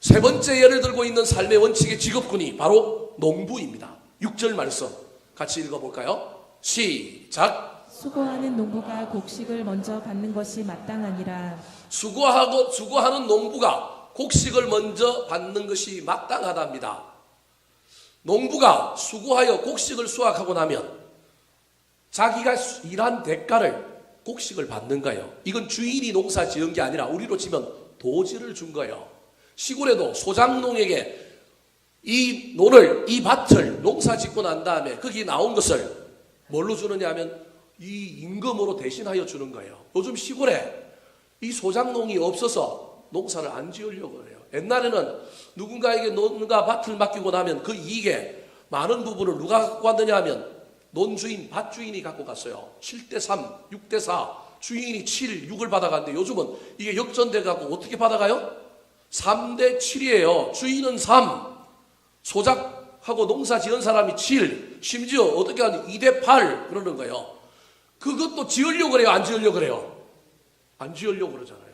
세 번째 예를 들고 있는 삶의 원칙의 직업군이 바로 농부입니다. 6절 말씀 같이 읽어볼까요? 시작. 수고하는 농부가 곡식을 먼저 받는 것이 마땅하니라. 수고하는 농부가 곡식을 먼저 받는 것이 마땅하답니다. 농부가 수고하여 곡식을 수확하고 나면 자기가 일한 대가를 곡식을 받는 거예요. 이건 주인이 농사 지은 게 아니라 우리로 치면 도지를 준 거예요. 시골에도 소장농에게 이 논을, 이 밭을 농사 짓고 난 다음에 거기 나온 것을 뭘로 주느냐 하면 이 임금으로 대신하여 주는 거예요. 요즘 시골에 이 소장농이 없어서 농사를 안 지으려고 해요. 옛날에는 누군가에게 논과 밭을 맡기고 나면 그 이익의 많은 부분을 누가 갖고 왔느냐 하면 논주인, 밭주인이 갖고 갔어요. 7대3, 6대4, 주인이 7, 6을 받아갔는데 요즘은 이게 역전돼 갖고 어떻게 받아가요? 3대7이에요. 주인은 3, 소작하고 농사 지은 사람이 7, 심지어 어떻게 하면 2대8 그러는 거예요. 그것도 지으려고 그래요? 안 지으려고 그래요? 안 지으려고 그러잖아요.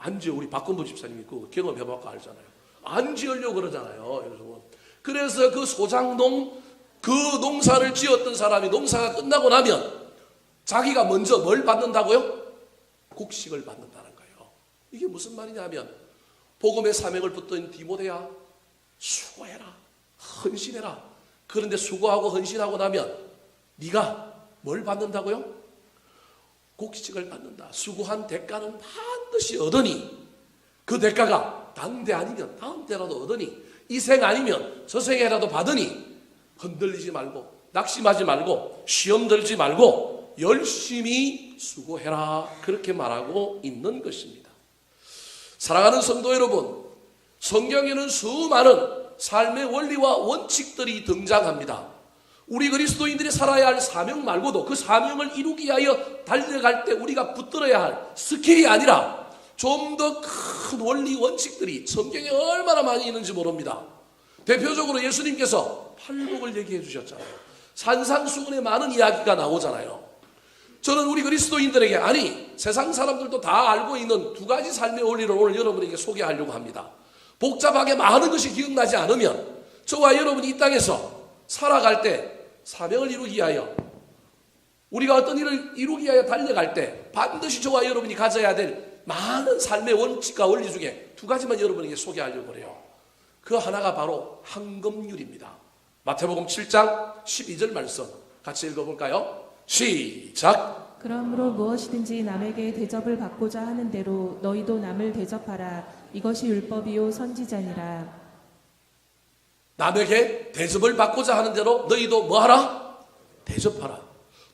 안 지어. 우리 박건부 집사님이 그 경험해봤고 알잖아요. 안 지으려고 그러잖아요. 그래서 그 소장농, 그 농사를 지었던 사람이 농사가 끝나고 나면 자기가 먼저 뭘 받는다고요? 곡식을 받는다는 거예요. 이게 무슨 말이냐면 복음의 사명을 붙든 디모데야, 수고해라, 헌신해라. 그런데 수고하고 헌신하고 나면 네가 뭘 받는다고요? 곡식을 받는다. 수고한 대가는 반드시 얻으니 그 대가가 당대 아니면 다음 때라도 얻으니 이 생 아니면 저 생에라도 받으니 흔들리지 말고 낙심하지 말고 시험 들지 말고 열심히 수고해라. 그렇게 말하고 있는 것입니다. 사랑하는 성도 여러분, 성경에는 수많은 삶의 원리와 원칙들이 등장합니다. 우리 그리스도인들이 살아야 할 사명 말고도 그 사명을 이루기 위하여 달려갈 때 우리가 붙들어야 할 스킬이 아니라 좀 더 큰 원리 원칙들이 성경에 얼마나 많이 있는지 모릅니다. 대표적으로 예수님께서 팔복을 얘기해 주셨잖아요. 산상수훈에 많은 이야기가 나오잖아요. 저는 우리 그리스도인들에게, 아니 세상 사람들도 다 알고 있는 두 가지 삶의 원리를 오늘 여러분에게 소개하려고 합니다. 복잡하게 많은 것이 기억나지 않으면 저와 여러분이 이 땅에서 살아갈 때 사명을 이루기 위하여, 우리가 어떤 일을 이루기 위하여 달려갈 때 반드시 저와 여러분이 가져야 될 많은 삶의 원칙과 원리 중에 두 가지만 여러분에게 소개하려고 해요. 그 하나가 바로 황금률입니다. 마태복음 7장 12절 말씀 같이 읽어볼까요? 시작. 그러므로 무엇이든지 남에게 대접을 받고자 하는 대로 너희도 남을 대접하라. 이것이 율법이요 선지자니라. 남에게 대접을 받고자 하는 대로 너희도 뭐하라? 대접하라.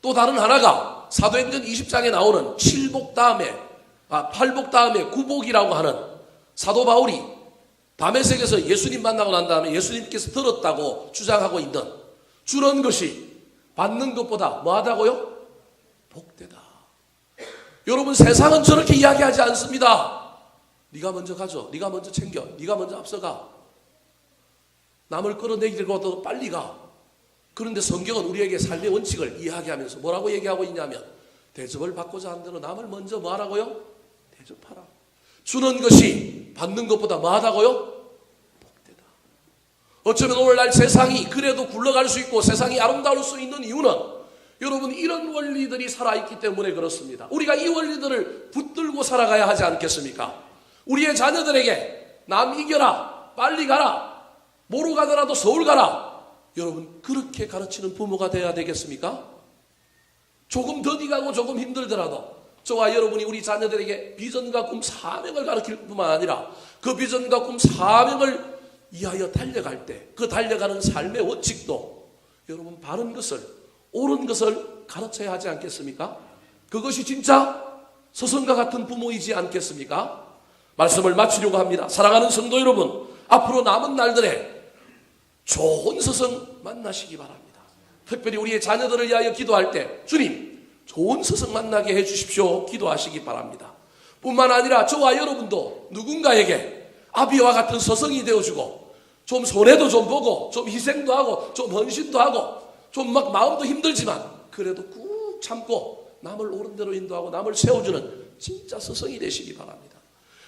또 다른 하나가 사도행전 20장에 나오는 7복 다음에 8복 다음에 9복이라고 하는 사도 바울이 다메섹에서 예수님 만나고 난 다음에 예수님께서 들었다고 주장하고 있는 주는 것이 받는 것보다 뭐하다고요? 복되다. 여러분, 세상은 저렇게 이야기하지 않습니다. 네가 먼저 가져, 네가 먼저 챙겨, 네가 먼저 앞서가, 남을 끌어내리고도 빨리 가. 그런데 성경은 우리에게 삶의 원칙을 이야기하면서 뭐라고 얘기하고 있냐면, 대접을 받고자 하는 대로 남을 먼저 뭐하라고요? 대접하라. 주는 것이 받는 것보다 뭐하다고요? 복되다. 어쩌면 오늘날 세상이 그래도 굴러갈 수 있고 세상이 아름다울 수 있는 이유는 여러분, 이런 원리들이 살아있기 때문에 그렇습니다. 우리가 이 원리들을 붙들고 살아가야 하지 않겠습니까? 우리의 자녀들에게 남 이겨라, 빨리 가라, 뭐로 가더라도 서울 가라, 여러분 그렇게 가르치는 부모가 돼야 되겠습니까? 조금 더디가고 조금 힘들더라도 저와 여러분이 우리 자녀들에게 비전과 꿈, 사명을 가르칠 뿐만 아니라 그 비전과 꿈, 사명을 위하여 달려갈 때 그 달려가는 삶의 원칙도 여러분 바른 것을, 옳은 것을 가르쳐야 하지 않겠습니까? 그것이 진짜 스승과 같은 부모이지 않겠습니까? 말씀을 마치려고 합니다. 사랑하는 성도 여러분, 앞으로 남은 날들에 좋은 스승 만나시기 바랍니다. 특별히 우리의 자녀들을 위하여 기도할 때 주님, 좋은 스승 만나게 해주십시오 기도하시기 바랍니다. 뿐만 아니라 저와 여러분도 누군가에게 아비와 같은 스승이 되어주고 좀 손해도 좀 보고 좀 희생도 하고 좀 헌신도 하고 좀 막 마음도 힘들지만 그래도 꾹 참고 남을 옳은 대로 인도하고 남을 세워주는 진짜 스승이 되시기 바랍니다.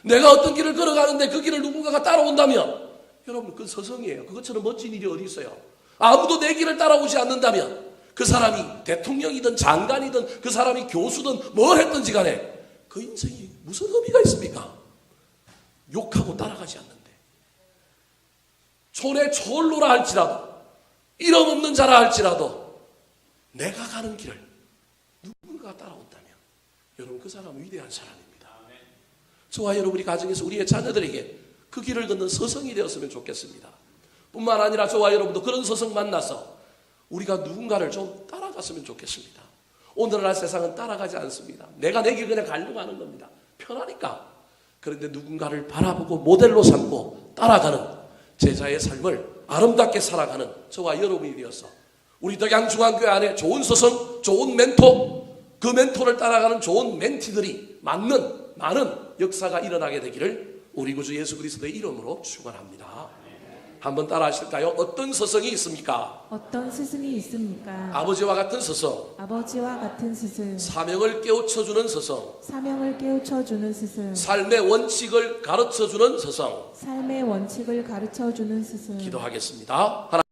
내가 어떤 길을 걸어가는데 그 길을 누군가가 따라온다면 여러분 그건 스승이에요. 그것처럼 멋진 일이 어디 있어요? 아무도 내 길을 따라오지 않는다면 그 사람이 대통령이든 장관이든 그 사람이 교수든 뭘 했든지 간에 그 인생이 무슨 의미가 있습니까? 욕하고 따라가지 않는데, 촌의 초월로라 할지라도 이름 없는 자라 할지라도 내가 가는 길을 누군가가 따라온다면 여러분 그 사람은 위대한 사람입니다. 저와 여러분이 가정에서 우리의 자녀들에게 그 길을 걷는 스승이 되었으면 좋겠습니다. 뿐만 아니라 저와 여러분도 그런 스승 만나서 우리가 누군가를 좀 따라갔으면 좋겠습니다. 오늘날 세상은 따라가지 않습니다. 내가 내 길 그냥 가려고 하는 겁니다. 편하니까. 그런데 누군가를 바라보고 모델로 삼고 따라가는 제자의 삶을 아름답게 살아가는 저와 여러분이 되어서 우리 덕양중앙교회 안에 좋은 스승, 좋은 멘토, 그 멘토를 따라가는 좋은 멘티들이 많은 역사가 일어나게 되기를 우리 구주 예수 그리스도의 이름으로 축원합니다. 한번 따라 하실까요? 어떤 스승이 있습니까? 어떤 스승이 있습니까? 아버지와 같은 스승, 아버지와 같은 스승, 사명을 깨우쳐주는 스승, 사명을 깨우쳐주는 스승, 삶의 원칙을 가르쳐주는 스승. 삶의 원칙을 가르쳐주는 스승. 기도하겠습니다. 하나